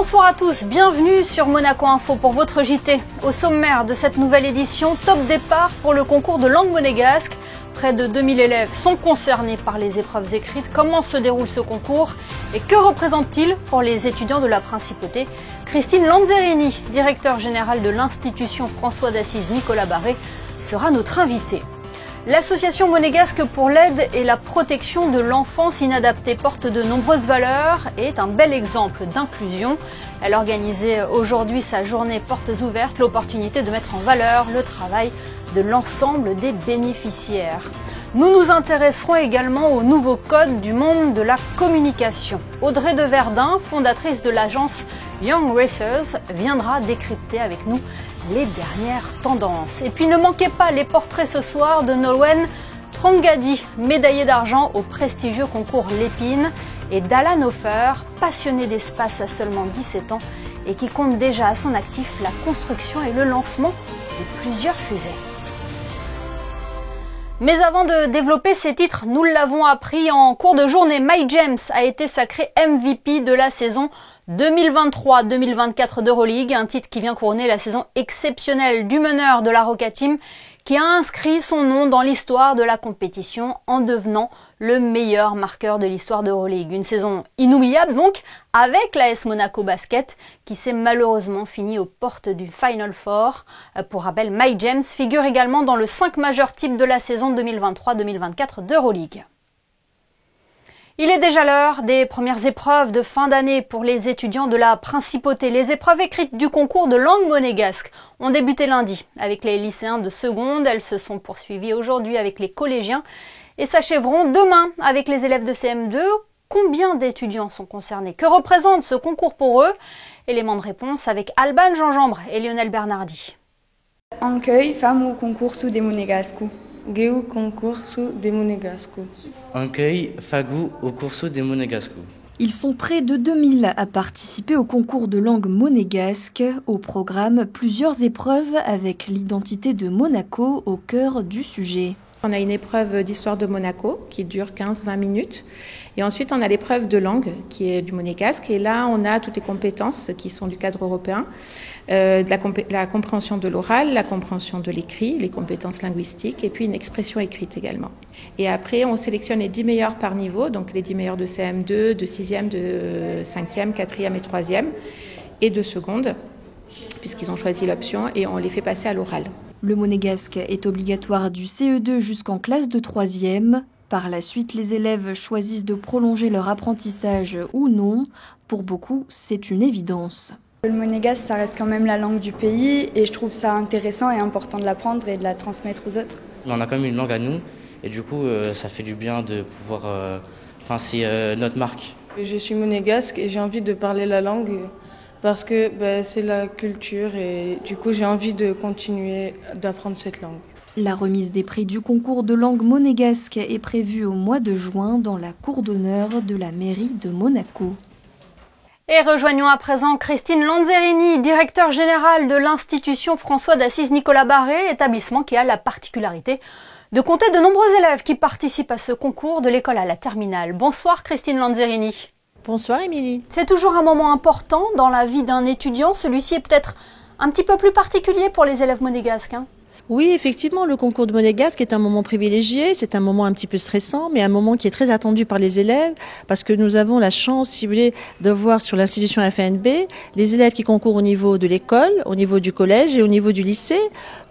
Bonsoir à tous, bienvenue sur Monaco Info pour votre JT. Au sommaire de cette nouvelle édition, top départ pour le concours de langue monégasque. Près de 2000 élèves sont concernés par les épreuves écrites. Comment se déroule ce concours et que représente-t-il pour les étudiants de la Principauté? Christine Lanzerini, directeur général de l'institution François d'Assise Nicolas Barré, sera notre invitée. L'association monégasque pour l'aide et la protection de l'enfance inadaptée porte de nombreuses valeurs et est un bel exemple d'inclusion. Elle organisait aujourd'hui sa journée portes ouvertes, l'opportunité de mettre en valeur le travail de l'ensemble des bénéficiaires. Nous nous intéresserons également au nouveau code du monde de la communication. Audrey de Verdun, fondatrice de l'agence Young Racers, viendra décrypter avec nous les dernières tendances. Et puis ne manquez pas les portraits ce soir de Nolwenn Trongadi, médaillée d'argent au prestigieux concours Lépine, et d'Alan Hofer, passionné d'espace à seulement 17 ans et qui compte déjà à son actif la construction et le lancement de plusieurs fusées. Mais avant de développer ces titres, nous l'avons appris en cours de journée, Mike James a été sacré MVP de la saison 2023-2024 d'Euroleague, un titre qui vient couronner la saison exceptionnelle du meneur de la Roca Team, qui a inscrit son nom dans l'histoire de la compétition en devenant le meilleur marqueur de l'histoire d'Euroleague. Une saison inoubliable donc, avec l'AS Monaco Basket, qui s'est malheureusement finie aux portes du Final Four. Pour rappel, Mike James figure également dans le 5 majeur type de la saison 2023-2024 d'Euroleague. Il est déjà l'heure des premières épreuves de fin d'année pour les étudiants de la Principauté. Les épreuves écrites du concours de langue monégasque ont débuté lundi avec les lycéens de seconde. Elles se sont poursuivies aujourd'hui avec les collégiens et s'achèveront demain avec les élèves de CM2. Combien d'étudiants sont concernés? Que représente ce concours pour eux? Élément de réponse avec Alban Jean-Jambre et Lionel Bernardi. Anche famo o concurso de monégasco. Geu concurso de monégasco. Anche fagu o curso de monégasco. Ils sont près de 2000 à participer au concours de langue monégasque. Au programme, plusieurs épreuves avec l'identité de Monaco au cœur du sujet. On a une épreuve d'histoire de Monaco qui dure 15-20 minutes. Et ensuite, on a l'épreuve de langue qui est du monégasque. Et là, on a toutes les compétences qui sont du cadre européen. La compréhension de l'oral, la compréhension de l'écrit, les compétences linguistiques et puis une expression écrite également. Et après, on sélectionne les 10 meilleurs par niveau, donc les 10 meilleurs de CM2, de 6e, de 5e, 4e et 3e et de seconde, puisqu'ils ont choisi l'option et on les fait passer à l'oral. Le monégasque est obligatoire du CE2 jusqu'en classe de 3e. Par la suite, les élèves choisissent de prolonger leur apprentissage ou non. Pour beaucoup, c'est une évidence. Le monégasque, ça reste quand même la langue du pays et je trouve ça intéressant et important de l'apprendre et de la transmettre aux autres. On a quand même une langue à nous et du coup ça fait du bien de pouvoir... c'est notre marque. Je suis monégasque et j'ai envie de parler la langue parce que c'est la culture et du coup j'ai envie de continuer d'apprendre cette langue. La remise des prix du concours de langue monégasque est prévue au mois de juin dans la cour d'honneur de la mairie de Monaco. Et rejoignons à présent Christine Lanzerini, directeur général de l'institution François d'Assise Nicolas Barré, établissement qui a la particularité de compter de nombreux élèves qui participent à ce concours de l'école à la terminale. Bonsoir Christine Lanzerini. Bonsoir Émilie. C'est toujours un moment important dans la vie d'un étudiant. Celui-ci est peut-être un petit peu plus particulier pour les élèves monégasques. Oui, effectivement, le concours de monégasque est un moment privilégié, c'est un moment un petit peu stressant, mais un moment qui est très attendu par les élèves, parce que nous avons la chance, si vous voulez, de voir sur l'institution FNB les élèves qui concourent au niveau de l'école, au niveau du collège et au niveau du lycée.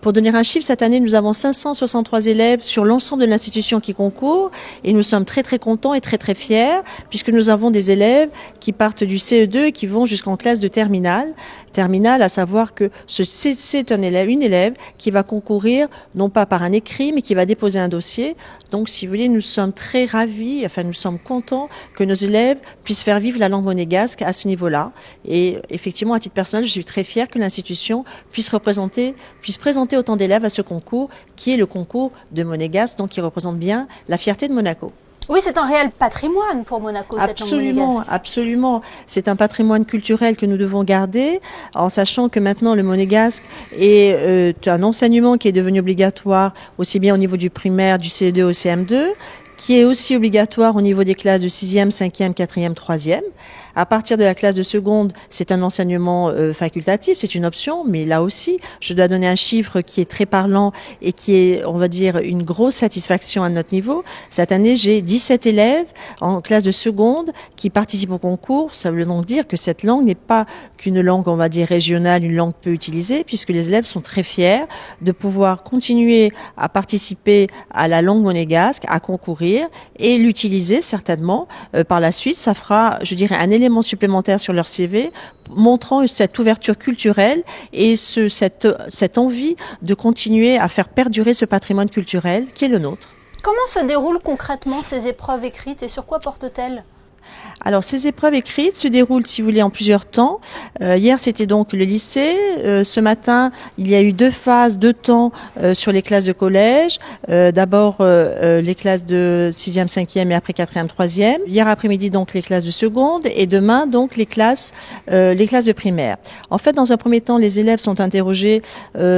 Pour donner un chiffre, cette année, nous avons 563 élèves sur l'ensemble de l'institution qui concourent, et nous sommes très très contents et très très fiers, puisque nous avons des élèves qui partent du CE2 et qui vont jusqu'en classe de terminale. Terminale, à savoir que c'est une élève qui va concourir, non pas par un écrit, mais qui va déposer un dossier. Donc, si vous voulez, nous sommes très ravis, nous sommes contents que nos élèves puissent faire vivre la langue monégasque à ce niveau-là. Et effectivement, à titre personnel, je suis très fière que l'institution puisse présenter autant d'élèves à ce concours, qui est le concours de monégasque, donc qui représente bien la fierté de Monaco. Oui, c'est un réel patrimoine pour Monaco, cette langue monégasque. Absolument. C'est un patrimoine culturel que nous devons garder, en sachant que maintenant le monégasque est un enseignement qui est devenu obligatoire aussi bien au niveau du primaire, du CE2 au CM2, qui est aussi obligatoire au niveau des classes de 6e, 5e, 4e, 3e. À partir de la classe de seconde, c'est un enseignement facultatif, c'est une option, mais là aussi, je dois donner un chiffre qui est très parlant et qui est, on va dire, une grosse satisfaction à notre niveau. Cette année, j'ai 17 élèves en classe de seconde qui participent au concours. Ça veut donc dire que cette langue n'est pas qu'une langue, on va dire, régionale, une langue peu utilisée, puisque les élèves sont très fiers de pouvoir continuer à participer à la langue monégasque, à concourir et l'utiliser certainement par la suite. Ça fera, je dirais, un élément supplémentaire sur leur CV, montrant cette ouverture culturelle et cette envie de continuer à faire perdurer ce patrimoine culturel qui est le nôtre. Comment se déroulent concrètement ces épreuves écrites et sur quoi portent-elles ? Alors, ces épreuves écrites se déroulent, si vous voulez, en plusieurs temps. Hier, c'était donc le lycée. Ce matin, il y a eu 2 phases, 2 temps sur les classes de collège. D'abord, les classes de 6e, 5e et après 4e, 3e. Hier après-midi, donc, les classes de seconde. Et demain, donc, les classes de primaire. En fait, dans un premier temps, les élèves sont interrogés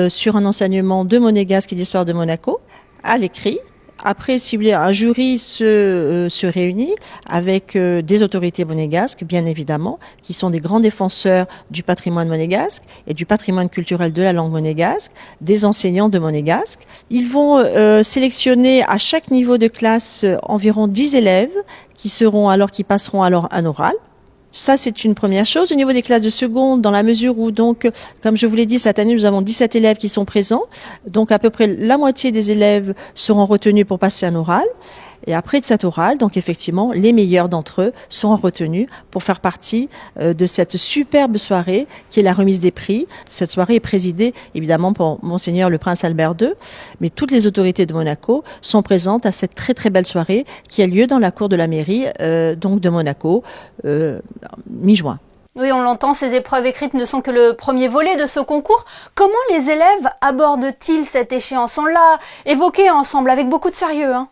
sur un enseignement de monégasque et d'histoire de Monaco à l'écrit. Après, si vous voulez, un jury se réunit avec des autorités monégasques, bien évidemment, qui sont des grands défenseurs du patrimoine monégasque et du patrimoine culturel de la langue monégasque, des enseignants de monégasque. Ils vont sélectionner à chaque niveau de classe environ 10 élèves qui passeront alors un oral. Ça, c'est une première chose. Au niveau des classes de seconde, dans la mesure où, donc, comme je vous l'ai dit, cette année, nous avons 17 élèves qui sont présents. Donc, à peu près la moitié des élèves seront retenus pour passer un oral. Et après de cet oral, donc effectivement, les meilleurs d'entre eux seront retenus pour faire partie de cette superbe soirée qui est la remise des prix. Cette soirée est présidée évidemment par Monseigneur le Prince Albert II, mais toutes les autorités de Monaco sont présentes à cette très très belle soirée qui a lieu dans la cour de la mairie donc de Monaco mi-juin. Oui, on l'entend, ces épreuves écrites ne sont que le premier volet de ce concours. Comment les élèves abordent-ils cette échéance? On l'a évoqué ensemble avec beaucoup de sérieux, hein.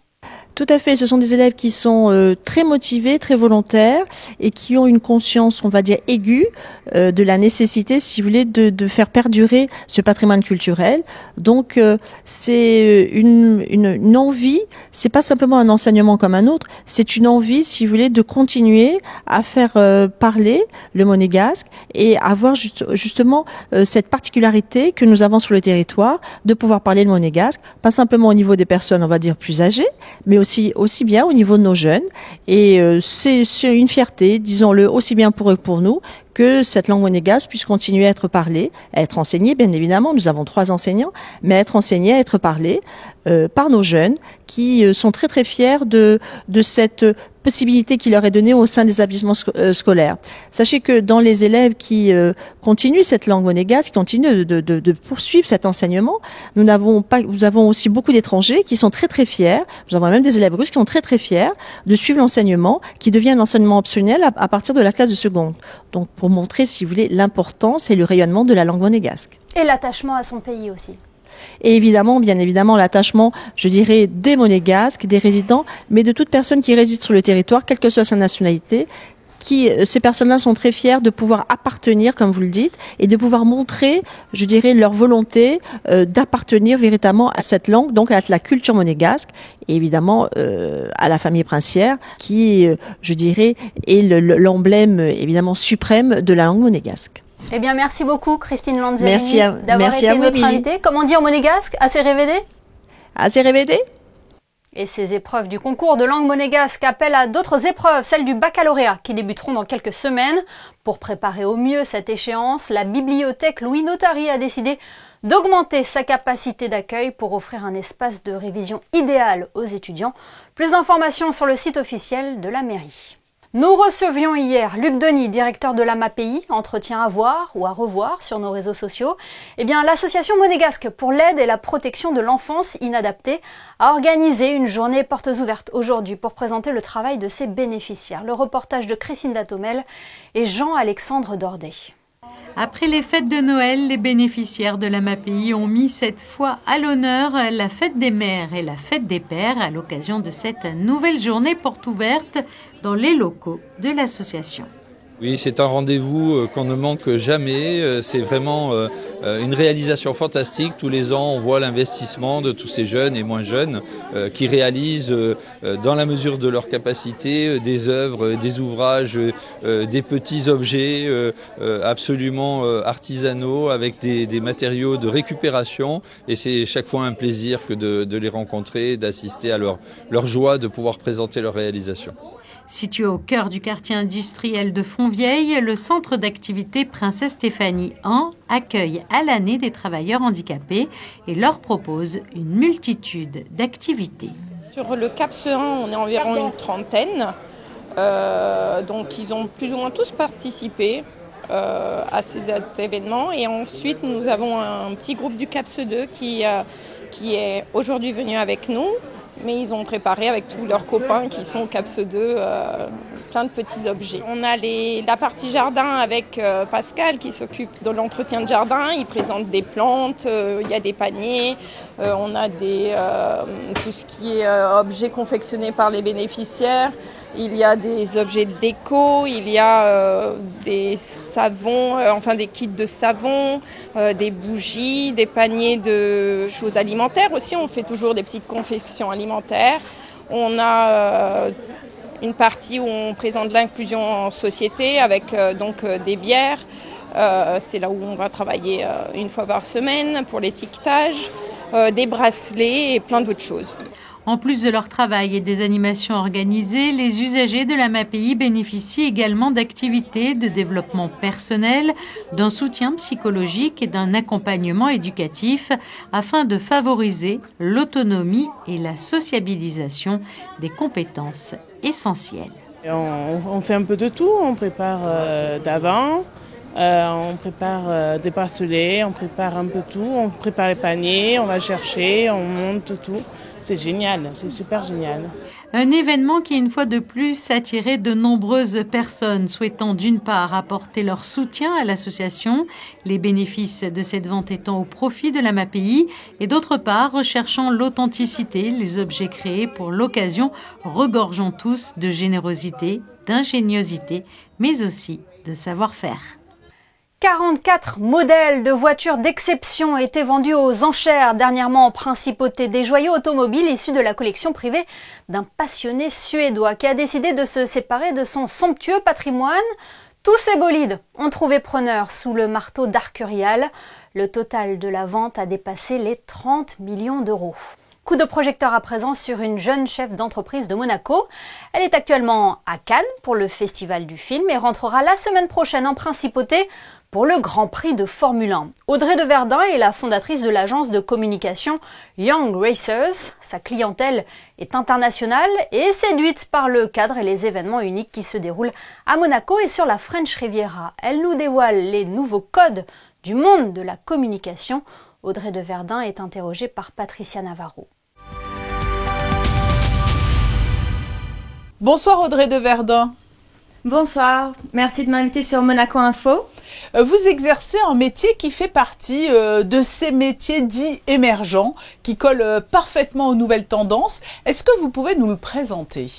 Tout à fait, ce sont des élèves qui sont très motivés, très volontaires et qui ont une conscience, on va dire, aiguë de la nécessité, si vous voulez, de faire perdurer ce patrimoine culturel. Donc c'est une envie, c'est pas simplement un enseignement comme un autre, c'est une envie, si vous voulez, de continuer à faire parler le monégasque et avoir justement cette particularité que nous avons sur le territoire de pouvoir parler le monégasque, pas simplement au niveau des personnes, on va dire, plus âgées, mais aussi bien au niveau de nos jeunes. Et c'est une fierté, disons-le, aussi bien pour eux que pour nous, que cette langue monégasque puisse continuer à être parlée, à être enseignée, bien évidemment. Nous avons 3 enseignants, mais à être enseignée, à être parlée par nos jeunes qui sont très très fiers de cette possibilité qui leur est donnée au sein des établissements scolaires. Sachez que dans les élèves qui continuent cette langue monégasque, qui continuent de poursuivre cet enseignement, nous avons aussi beaucoup d'étrangers qui sont très très fiers. Nous avons même des élèves russes qui sont très très fiers de suivre l'enseignement qui devient un enseignement optionnel à partir de la classe de seconde. Donc pour montrer, si vous voulez, l'importance et le rayonnement de la langue monégasque. Et l'attachement à son pays aussi. Et évidemment, bien évidemment, l'attachement, je dirais, des monégasques, des résidents, mais de toute personne qui réside sur le territoire, quelle que soit sa nationalité, ces personnes-là sont très fières de pouvoir appartenir, comme vous le dites, et de pouvoir montrer, je dirais, leur volonté d'appartenir véritablement à cette langue, donc à la culture monégasque, et évidemment à la famille princière, qui, je dirais, est l'emblème évidemment suprême de la langue monégasque. Eh bien, merci beaucoup, Christine Lanzerini, d'avoir été notre invitée. Comment dire en monégasque? Assez révédé? Assez révédé. Et ces épreuves du concours de langue monégasque appellent à d'autres épreuves, celles du baccalauréat, qui débuteront dans quelques semaines. Pour préparer au mieux cette échéance, la bibliothèque Louis Notari a décidé d'augmenter sa capacité d'accueil pour offrir un espace de révision idéal aux étudiants. Plus d'informations sur le site officiel de la mairie. Nous recevions hier Luc Denis, directeur de l'AMAPI, entretien à voir ou à revoir sur nos réseaux sociaux. Eh bien, l'association monégasque pour l'aide et la protection de l'enfance inadaptée a organisé une journée portes ouvertes aujourd'hui pour présenter le travail de ses bénéficiaires. Le reportage de Christine Datomel et Jean-Alexandre Dordet. Après les fêtes de Noël, les bénéficiaires de l'AMAPI ont mis cette fois à l'honneur la fête des mères et la fête des pères à l'occasion de cette nouvelle journée porte ouverte dans les locaux de l'association. Oui, c'est un rendez-vous qu'on ne manque jamais. C'est vraiment une réalisation fantastique. Tous les ans, on voit l'investissement de tous ces jeunes et moins jeunes qui réalisent, dans la mesure de leur capacité, des œuvres, des ouvrages, des petits objets absolument artisanaux avec des matériaux de récupération. Et c'est chaque fois un plaisir que de les rencontrer, d'assister à leur joie de pouvoir présenter leur réalisation. Situé au cœur du quartier industriel de Fontvieille, le centre d'activité Princesse Stéphanie An accueille à l'année des travailleurs handicapés et leur propose une multitude d'activités. Sur le CAPS 1, on est environ une trentaine. Donc ils ont plus ou moins tous participé à ces événements. Et ensuite, nous avons un petit groupe du CAPS 2 qui est aujourd'hui venu avec nous. Mais ils ont préparé avec tous leurs copains qui sont au CAPS 2 plein de petits objets. On a la partie jardin avec Pascal qui s'occupe de l'entretien de jardin. Il présente des plantes, il y a des paniers, on a tout ce qui est objets confectionnés par les bénéficiaires. Il y a des objets de déco, il y a des savons, des kits de savon, des bougies, des paniers de choses alimentaires aussi. On fait toujours des petites confections alimentaires. On a une partie où on présente l'inclusion en société avec des bières. C'est là où on va travailler une fois par semaine pour l'étiquetage, des bracelets et plein d'autres choses. En plus de leur travail et des animations organisées, les usagers de la MAPI bénéficient également d'activités de développement personnel, d'un soutien psychologique et d'un accompagnement éducatif afin de favoriser l'autonomie et la sociabilisation des compétences essentielles. On fait un peu de tout, on prépare d'avant, on prépare des bracelets, on prépare un peu tout, on prépare les paniers, on va chercher, on monte tout. C'est génial, c'est super génial. Un événement qui, une fois de plus, attirait de nombreuses personnes souhaitant d'une part apporter leur soutien à l'association, les bénéfices de cette vente étant au profit de la MAPI, et d'autre part recherchant l'authenticité, les objets créés pour l'occasion regorgeant tous de générosité, d'ingéniosité, mais aussi de savoir-faire. 44 modèles de voitures d'exception étaient vendus aux enchères dernièrement en principauté. Des joyaux automobiles issus de la collection privée d'un passionné suédois qui a décidé de se séparer de son somptueux patrimoine. Tous ces bolides ont trouvé preneur sous le marteau d'Arcurial. Le total de la vente a dépassé les 30 millions d'euros. Coup de projecteur à présent sur une jeune chef d'entreprise de Monaco. Elle est actuellement à Cannes pour le Festival du film et rentrera la semaine prochaine en principauté pour le Grand Prix de Formule 1. Audrey de Verdun est la fondatrice de l'agence de communication Young Racers. Sa clientèle est internationale et séduite par le cadre et les événements uniques qui se déroulent à Monaco et sur la French Riviera. Elle nous dévoile les nouveaux codes du monde de la communication. Audrey de Verdun est interrogée par Patricia Navarro. Bonsoir Audrey de Verdun. Bonsoir, merci de m'inviter sur Monaco Info. Vous exercez un métier qui fait partie de ces métiers dits émergents, qui collent parfaitement aux nouvelles tendances. Est-ce que vous pouvez nous le présenter ?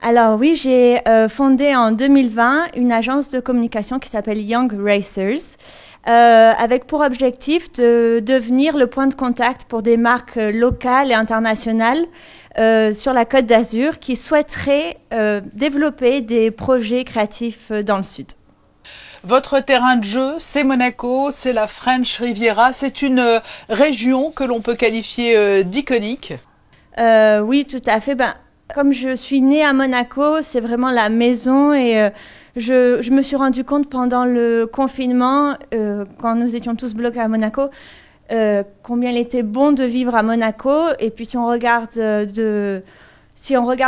Alors oui, j'ai fondé en 2020 une agence de communication qui s'appelle Young Racers, avec pour objectif de devenir le point de contact pour des marques locales et internationales sur la Côte d'Azur qui souhaiteraient développer des projets créatifs dans le Sud. Votre terrain de jeu, c'est Monaco, c'est la French Riviera, c'est une région que l'on peut qualifier d'iconique. Oui, tout à fait. Comme je suis née à Monaco, c'est vraiment la maison et je me suis rendu compte pendant le confinement, quand nous étions tous bloqués à Monaco, combien il était bon de vivre à Monaco. Et puis si on regarde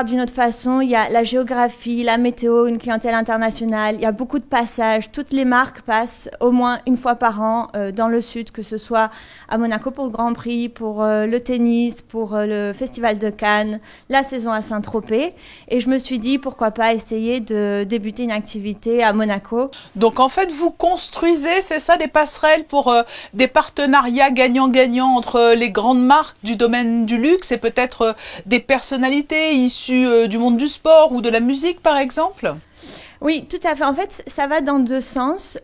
d'une autre façon, il y a la géographie, la météo, une clientèle internationale, il y a beaucoup de passages. Toutes les marques passent au moins une fois par an dans le sud, que ce soit à Monaco pour le Grand Prix, pour le tennis, pour le Festival de Cannes, la saison à Saint-Tropez. Et je me suis dit, pourquoi pas essayer de débuter une activité à Monaco. Donc en fait, vous construisez, c'est ça, des passerelles pour des partenariats gagnant-gagnant entre les grandes marques du domaine du luxe et peut-être des personnalités issus du monde du sport ou de la musique, par exemple ? Oui, tout à fait. En fait, ça va dans deux sens.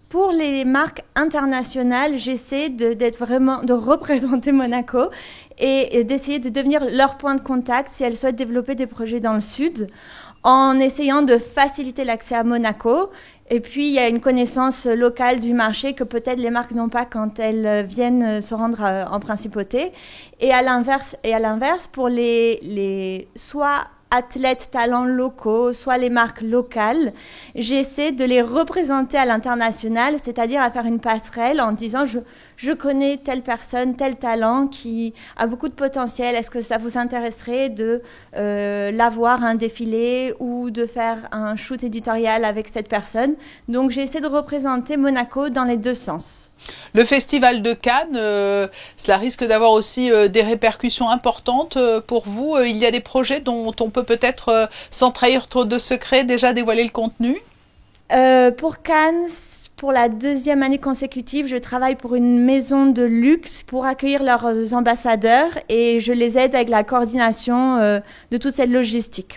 Pour les marques internationales, j'essaie de représenter Monaco et d'essayer de devenir leur point de contact si elles souhaitent développer des projets dans le sud, en essayant de faciliter l'accès à Monaco. Et puis, il y a une connaissance locale du marché que peut-être les marques n'ont pas quand elles viennent se rendre en principauté. Et à l'inverse, pour les soit athlètes talents locaux, soit les marques locales, j'essaie de les représenter à l'international, c'est-à-dire à faire une passerelle en disant je connais telle personne, tel talent qui a beaucoup de potentiel, est-ce que ça vous intéresserait de l'avoir un défilé ou de faire un shoot éditorial avec cette personne? Donc j'essaie de représenter Monaco dans les deux sens. Le Festival de Cannes, cela risque d'avoir aussi des répercussions importantes pour vous. Il y a des projets dont on peut peut-être, sans trahir trop de secrets, déjà dévoiler le contenu? Pour Cannes, pour la deuxième année consécutive, je travaille pour une maison de luxe pour accueillir leurs ambassadeurs et je les aide avec la coordination de toute cette logistique.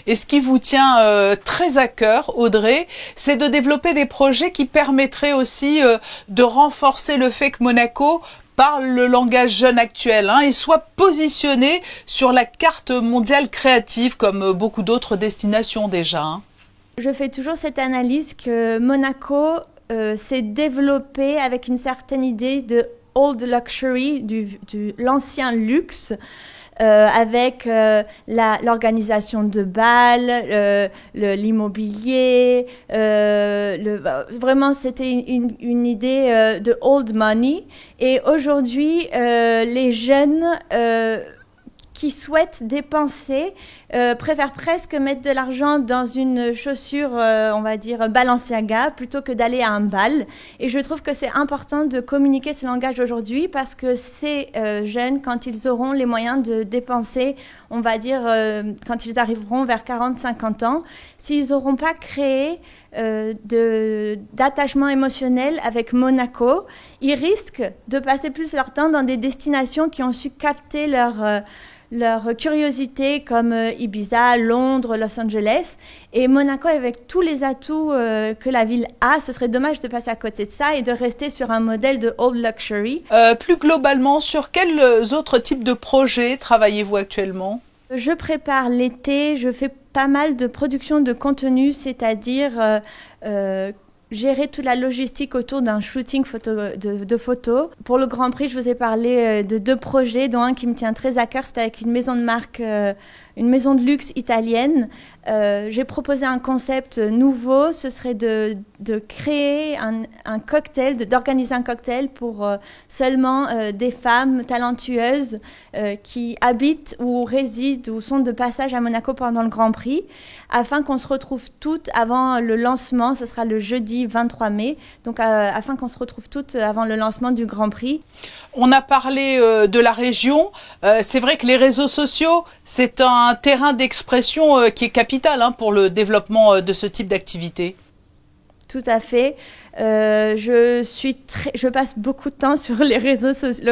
Et ce qui vous tient très à cœur, Audrey, c'est de développer des projets qui permettraient aussi de renforcer le fait que Monaco parle le langage jeune actuel et soit positionné sur la carte mondiale créative comme beaucoup d'autres destinations déjà. Je fais toujours cette analyse que Monaco s'est développé avec une certaine idée de old luxury, l'ancien luxe, avec l'organisation de bals, l'immobilier. Vraiment, c'était une idée de old money. Et aujourd'hui, les jeunes qui souhaitent dépenser préfèrent presque mettre de l'argent dans une chaussure, on va dire, Balenciaga, plutôt que d'aller à un bal. Et je trouve que c'est important de communiquer ce langage aujourd'hui parce que ces jeunes, quand ils auront les moyens de dépenser, on va dire, quand ils arriveront vers 40-50 ans, s'ils n'auront pas créé d'attachement émotionnel avec Monaco, ils risquent de passer plus leur temps dans des destinations qui ont su capter leur curiosité comme Ibiza, Londres, Los Angeles. Et Monaco, avec tous les atouts que la ville a, ce serait dommage de passer à côté de ça et de rester sur un modèle de old luxury. Plus globalement, sur quels autres types de projets travaillez-vous actuellement ? Je prépare l'été, je fais pas mal de production de contenu, c'est-à-dire gérer toute la logistique autour d'un shooting de photos. Pour le Grand Prix, je vous ai parlé de deux projets, dont un qui me tient très à cœur, c'était avec une maison de marque, une maison de luxe italienne. J'ai proposé un concept nouveau, ce serait de créer un cocktail, d'organiser un cocktail pour seulement des femmes talentueuses qui habitent ou résident ou sont de passage à Monaco pendant le Grand Prix, afin qu'on se retrouve toutes avant le lancement, ce sera le jeudi 23 mai, donc afin qu'on se retrouve toutes avant le lancement du Grand Prix. On a parlé de la région, c'est vrai que les réseaux sociaux, c'est un terrain d'expression qui est capital pour le développement de ce type d'activité. Tout à fait. Je passe beaucoup de temps sur les réseaux sociaux,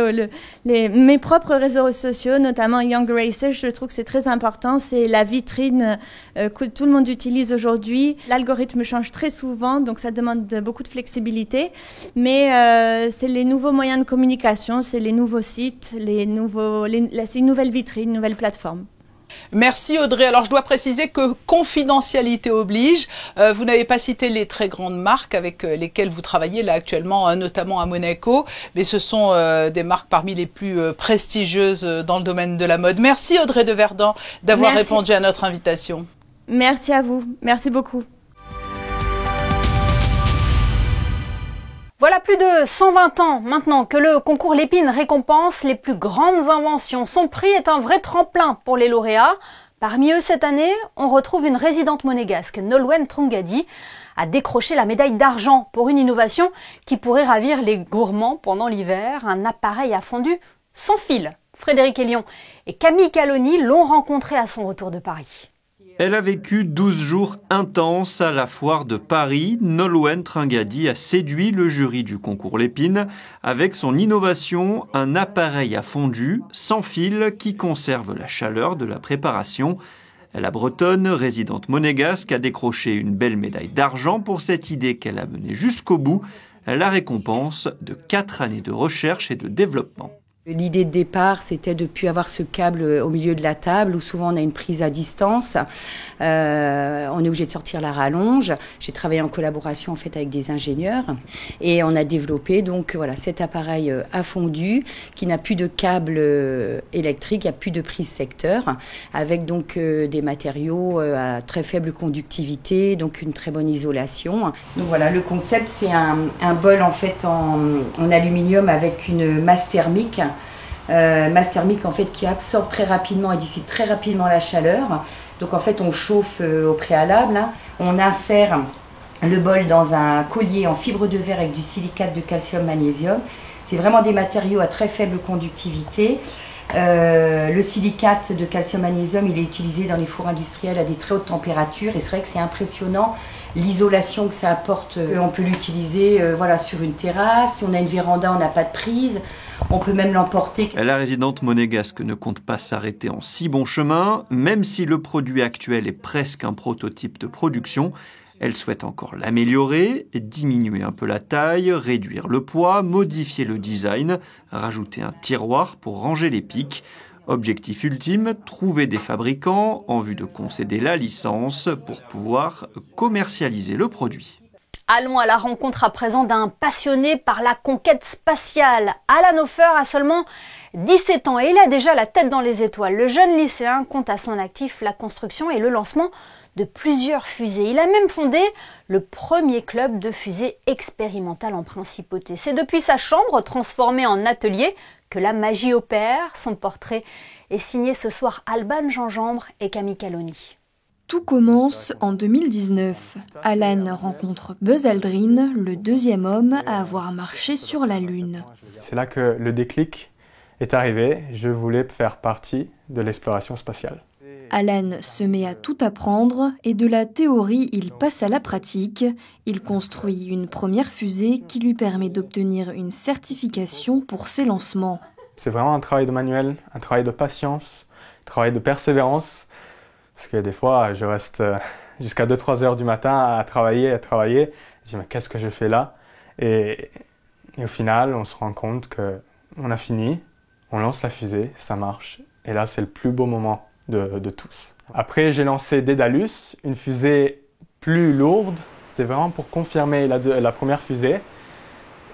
mes propres réseaux sociaux, notamment Young Races. Je trouve que c'est très important. C'est la vitrine que tout le monde utilise aujourd'hui. L'algorithme change très souvent, donc ça demande beaucoup de flexibilité. Mais c'est les nouveaux moyens de communication, c'est les nouveaux sites, c'est une nouvelle vitrine, une nouvelle plateforme. Merci Audrey. Alors je dois préciser que confidentialité oblige, vous n'avez pas cité les très grandes marques avec lesquelles vous travaillez là actuellement, notamment à Monaco, mais ce sont des marques parmi les plus prestigieuses dans le domaine de la mode. Merci Audrey de Verdun d'avoir répondu à notre invitation. Merci à vous, merci beaucoup. Voilà plus de 120 ans maintenant que le concours Lépine récompense les plus grandes inventions. Son prix est un vrai tremplin pour les lauréats. Parmi eux, cette année, on retrouve une résidente monégasque, Nolwenn Trungadi, a décroché la médaille d'argent pour une innovation qui pourrait ravir les gourmands pendant l'hiver, un appareil à fondu sans fil. Frédéric Elion et Camille Caloni l'ont rencontré à son retour de Paris. Elle a vécu 12 jours intenses à la foire de Paris. Nolwenn Trungadi a séduit le jury du concours Lépine avec son innovation, un appareil à fondu sans fil qui conserve la chaleur de la préparation. La Bretonne, résidente monégasque, a décroché une belle médaille d'argent pour cette idée qu'elle a menée jusqu'au bout, la récompense de 4 années de recherche et de développement. L'idée de départ, c'était de ne plus avoir ce câble au milieu de la table où souvent on a une prise à distance. On est obligé de sortir la rallonge. J'ai travaillé en collaboration en fait avec des ingénieurs et on a développé donc voilà cet appareil à fondu qui n'a plus de câble électrique, il n'y a plus de prise secteur, avec donc des matériaux à très faible conductivité, donc une très bonne isolation. Donc voilà, le concept c'est un bol en fait en aluminium avec une masse thermique. Masse thermique en fait qui absorbe très rapidement et dissipe très rapidement la chaleur. Donc en fait on chauffe au préalable, hein. On insère le bol dans un collier en fibre de verre avec du silicate de calcium magnésium. C'est vraiment des matériaux à très faible conductivité. Le silicate de calcium magnésium il est utilisé dans les fours industriels à des très hautes températures et c'est vrai que c'est impressionnant l'isolation que ça apporte. On peut l'utiliser voilà, sur une terrasse, si on a une véranda on n'a pas de prise, on peut même l'emporter. La résidente monégasque ne compte pas s'arrêter en si bon chemin, même si le produit actuel est presque un prototype de production. Elle souhaite encore l'améliorer, diminuer un peu la taille, réduire le poids, modifier le design, rajouter un tiroir pour ranger les pics. Objectif ultime, trouver des fabricants en vue de concéder la licence pour pouvoir commercialiser le produit. Allons à la rencontre à présent d'un passionné par la conquête spatiale. Alan Hofer a seulement 17 ans et il a déjà la tête dans les étoiles. Le jeune lycéen compte à son actif la construction et le lancement de plusieurs fusées. Il a même fondé le premier club de fusées expérimentales en principauté. C'est depuis sa chambre transformée en atelier que la magie opère. Son portrait est signé ce soir Alban Gingembre et Camille Caloni. Tout commence en 2019. Alan rencontre Buzz Aldrin, le deuxième homme à avoir marché sur la Lune. C'est là que le déclic est arrivé. Je voulais faire partie de l'exploration spatiale. Alan se met à tout apprendre et de la théorie, il passe à la pratique. Il construit une première fusée qui lui permet d'obtenir une certification pour ses lancements. C'est vraiment un travail de manuel, un travail de patience, un travail de persévérance. Parce que des fois, je reste jusqu'à 2-3 heures du matin à travailler. Je dis, mais qu'est-ce que je fais là ? Et au final, on se rend compte qu'on a fini, on lance la fusée, ça marche. Et là, c'est le plus beau moment de tous. Après, j'ai lancé Daedalus, une fusée plus lourde. C'était vraiment pour confirmer la première fusée.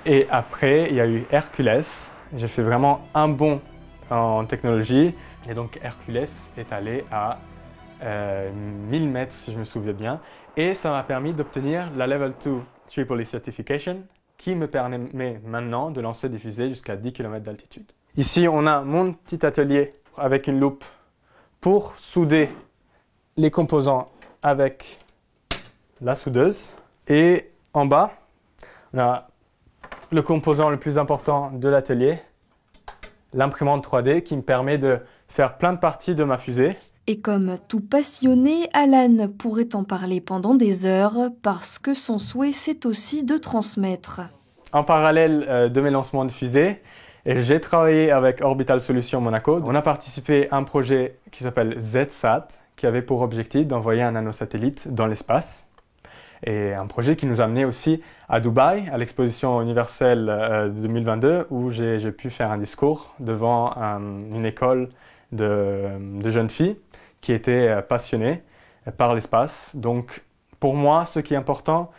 Et après, il y a eu Hercules. J'ai fait vraiment un bond en technologie. Et donc, Hercules est allé à 1000 mètres, si je me souviens bien. Et ça m'a permis d'obtenir la Level 2 Triple E Certification, qui me permet maintenant de lancer des fusées jusqu'à 10 km d'altitude. Ici, on a mon petit atelier avec une loupe pour souder les composants avec la soudeuse. Et en bas, on a le composant le plus important de l'atelier, l'imprimante 3D qui me permet de faire plein de parties de ma fusée. Et comme tout passionné, Alan pourrait en parler pendant des heures parce que son souhait, c'est aussi de transmettre. En parallèle de mes lancements de fusées, j'ai travaillé avec Orbital Solutions Monaco. On a participé à un projet qui s'appelle ZSat, qui avait pour objectif d'envoyer un nanosatellite dans l'espace. Et un projet qui nous a amené aussi à Dubaï, à l'exposition universelle 2022, où j'ai pu faire un discours devant une école de jeunes filles qui étaient passionnées par l'espace. Donc pour moi, ce qui est important,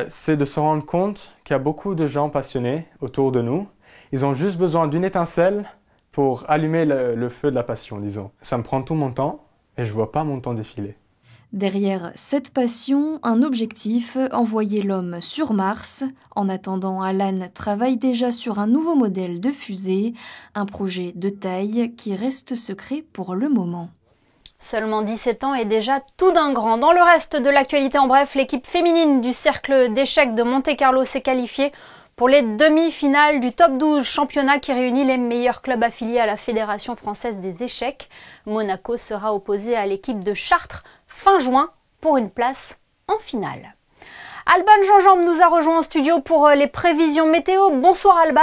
c'est de se rendre compte qu'il y a beaucoup de gens passionnés autour de nous. Ils ont juste besoin d'une étincelle pour allumer le feu de la passion, disons. Ça me prend tout mon temps et je ne vois pas mon temps défiler. Derrière cette passion, un objectif, envoyer l'homme sur Mars. En attendant, Alan travaille déjà sur un nouveau modèle de fusée, un projet de taille qui reste secret pour le moment. Seulement 17 ans et déjà tout d'un grand. Dans le reste de l'actualité en bref, l'équipe féminine du cercle d'échecs de Monte-Carlo s'est qualifiée pour les demi-finales du top 12 championnat qui réunit les meilleurs clubs affiliés à la Fédération française des échecs. Monaco sera opposé à l'équipe de Chartres fin juin pour une place en finale. Alban Gingembre nous a rejoint en studio pour les prévisions météo. Bonsoir Alban,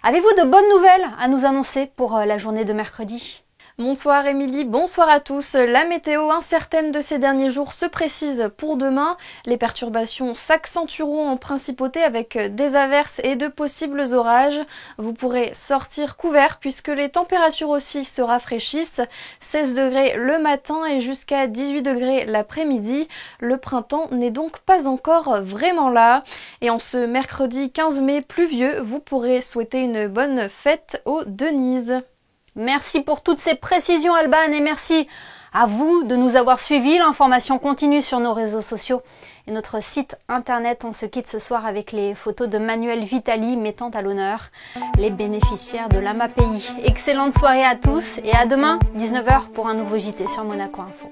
avez-vous de bonnes nouvelles à nous annoncer pour la journée de mercredi ? Bonsoir Émilie, bonsoir à tous. La météo incertaine de ces derniers jours se précise pour demain. Les perturbations s'accentueront en principauté avec des averses et de possibles orages. Vous pourrez sortir couvert puisque les températures aussi se rafraîchissent. 16 degrés le matin et jusqu'à 18 degrés l'après-midi. Le printemps n'est donc pas encore vraiment là. Et en ce mercredi 15 mai pluvieux, vous pourrez souhaiter une bonne fête aux Denises. Merci pour toutes ces précisions Alban et merci à vous de nous avoir suivis. L'information continue sur nos réseaux sociaux et notre site internet. On se quitte ce soir avec les photos de Manuel Vitali mettant à l'honneur les bénéficiaires de l'AMAPI. Excellente soirée à tous et à demain 19h pour un nouveau JT sur Monaco Info.